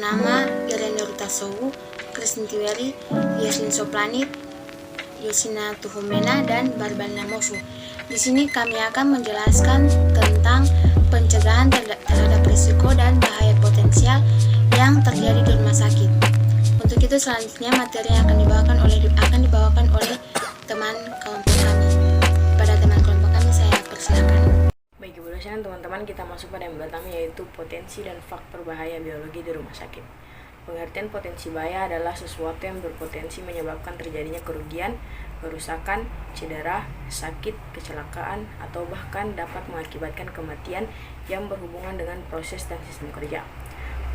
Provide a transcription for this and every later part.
bernama Irene Rutasowu, Kristintiweri, Yasmin Soplanit, Yosina Tuhumena, dan Barbarina Mofu. Di sini kami akan menjelaskan tentang pencegahan terhadap risiko dan bahaya potensial yang terjadi di rumah sakit. Untuk itu selanjutnya materi yang akan dibawakan oleh teman kelompok kami. Pada teman kelompok kami saya persilakan. Baik, Ibu dosen, teman-teman, kita masuk pada yang pertama, yaitu potensi dan faktor bahaya biologi di rumah sakit. Pengertian potensi bahaya adalah sesuatu yang berpotensi menyebabkan terjadinya kerugian, kerusakan, cedera, sakit, kecelakaan, atau bahkan dapat mengakibatkan kematian yang berhubungan dengan proses dan sistem kerja.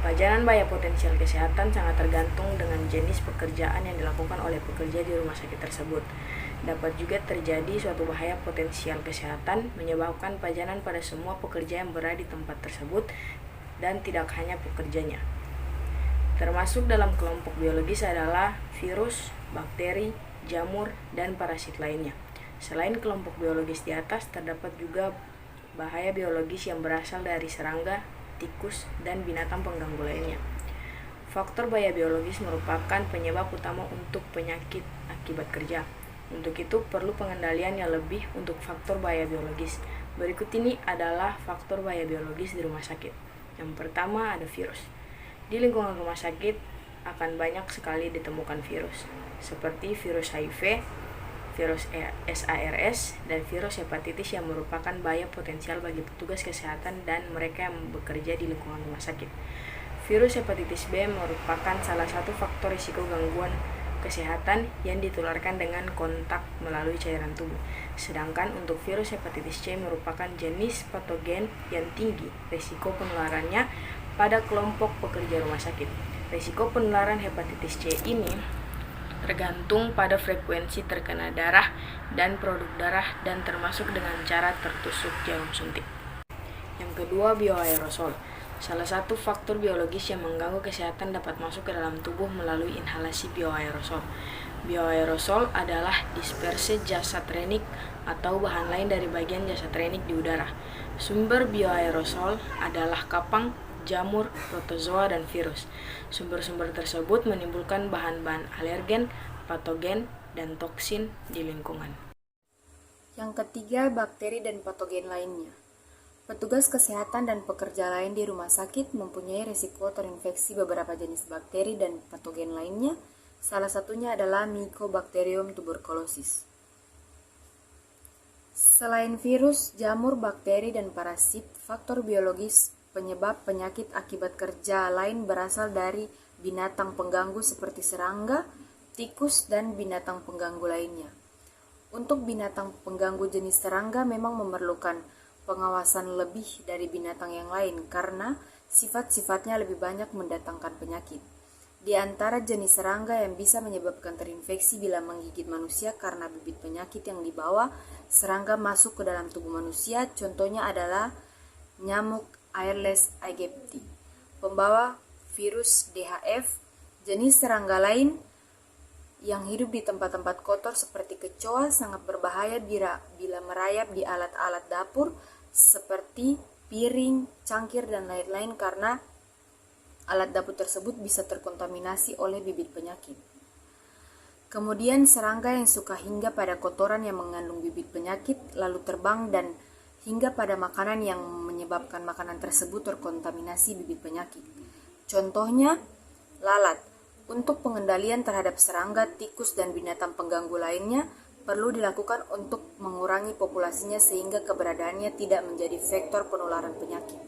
Pelajaran bahaya potensial kesehatan sangat tergantung dengan jenis pekerjaan yang dilakukan oleh pekerja di rumah sakit tersebut. Dapat juga terjadi suatu bahaya potensial kesehatan menyebabkan pajanan pada semua pekerja yang berada di tempat tersebut dan tidak hanya pekerjanya. Termasuk dalam kelompok biologis adalah virus, bakteri, jamur, dan parasit lainnya. Selain kelompok biologis di atas, terdapat juga bahaya biologis yang berasal dari serangga, tikus, dan binatang pengganggu lainnya. Faktor bahaya biologis merupakan penyebab utama untuk penyakit akibat kerja. Untuk itu, perlu pengendalian yang lebih untuk faktor bahaya biologis. Berikut ini adalah faktor bahaya biologis di rumah sakit. Yang pertama ada virus. Di lingkungan rumah sakit akan banyak sekali ditemukan virus, seperti virus HIV, virus SARS, dan virus hepatitis yang merupakan bahaya potensial bagi petugas kesehatan dan mereka yang bekerja di lingkungan rumah sakit. Virus hepatitis B merupakan salah satu faktor risiko gangguan kesehatan yang ditularkan dengan kontak melalui cairan tubuh. Sedangkan untuk virus hepatitis C merupakan jenis patogen yang tinggi risiko penularannya pada kelompok pekerja rumah sakit. Risiko penularan hepatitis C ini tergantung pada frekuensi terkena darah dan produk darah dan termasuk dengan cara tertusuk jarum suntik. Yang kedua, bioaerosol. Salah satu faktor biologis yang mengganggu kesehatan dapat masuk ke dalam tubuh melalui inhalasi bioaerosol. Bioaerosol adalah disperse jasad renik atau bahan lain dari bagian jasad renik di udara. Sumber bioaerosol adalah kapang, jamur, protozoa, dan virus. Sumber-sumber tersebut menimbulkan bahan-bahan alergen, patogen, dan toksin di lingkungan. Yang ketiga, bakteri dan patogen lainnya. Petugas kesehatan dan pekerja lain di rumah sakit mempunyai risiko terinfeksi beberapa jenis bakteri dan patogen lainnya. Salah satunya adalah Mycobacterium tuberculosis. Selain virus, jamur, bakteri, dan parasit, faktor biologis penyebab penyakit akibat kerja lain berasal dari binatang pengganggu seperti serangga, tikus, dan binatang pengganggu lainnya. Untuk binatang pengganggu jenis serangga memang memerlukan pengawasan lebih dari binatang yang lain karena sifat-sifatnya lebih banyak mendatangkan penyakit. Di antara jenis serangga yang bisa menyebabkan terinfeksi bila menggigit manusia karena bibit penyakit yang dibawa serangga masuk ke dalam tubuh manusia, contohnya adalah nyamuk Aedes aegypti, pembawa virus DHF. Jenis serangga lain yang hidup di tempat-tempat kotor seperti kecoa sangat berbahaya bila merayap di alat-alat dapur seperti piring, cangkir, dan lain-lain karena alat dapur tersebut bisa terkontaminasi oleh bibit penyakit. Kemudian serangga yang suka hingga pada kotoran yang mengandung bibit penyakit lalu terbang dan hingga pada makanan yang menyebabkan makanan tersebut terkontaminasi bibit penyakit. Contohnya, lalat. Untuk pengendalian terhadap serangga, tikus, dan binatang pengganggu lainnya perlu dilakukan untuk mengurangi populasinya sehingga keberadaannya tidak menjadi vektor penularan penyakit.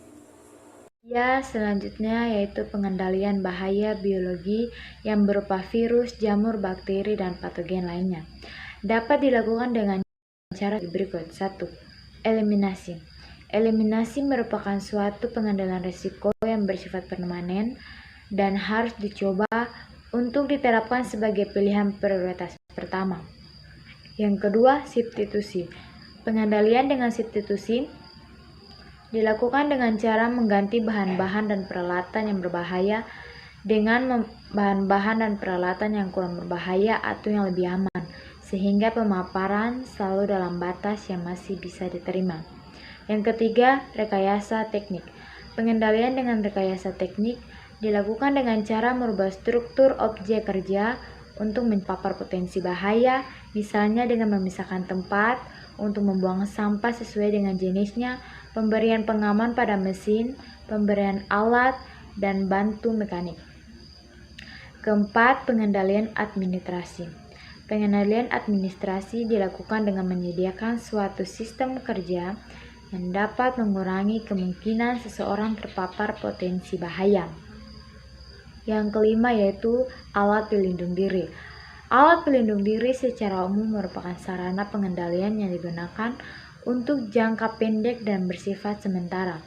Ya, selanjutnya yaitu pengendalian bahaya biologi yang berupa virus, jamur, bakteri, dan patogen lainnya. Dapat dilakukan dengan cara berikut. 1. Eliminasi. Eliminasi merupakan suatu pengendalian risiko yang bersifat permanen dan harus dicoba untuk diterapkan sebagai pilihan prioritas pertama. Yang kedua, substitusi. Pengendalian dengan substitusi dilakukan dengan cara mengganti bahan-bahan dan peralatan yang berbahaya dengan bahan-bahan dan peralatan yang kurang berbahaya atau yang lebih aman, sehingga pemaparan selalu dalam batas yang masih bisa diterima. Yang ketiga, rekayasa teknik. Pengendalian dengan rekayasa teknik dilakukan dengan cara merubah struktur objek kerja untuk mencapar potensi bahaya, misalnya dengan memisahkan tempat untuk membuang sampah sesuai dengan jenisnya, pemberian pengaman pada mesin, pemberian alat, dan bantu mekanik. Keempat, pengendalian administrasi. Pengendalian administrasi dilakukan dengan menyediakan suatu sistem kerja yang dapat mengurangi kemungkinan seseorang terpapar potensi bahaya. Yang kelima yaitu alat pelindung diri. Alat pelindung diri secara umum merupakan sarana pengendalian yang digunakan untuk jangka pendek dan bersifat sementara.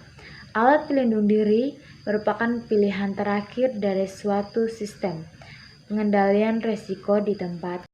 Alat pelindung diri merupakan pilihan terakhir dari suatu sistem pengendalian resiko di tempat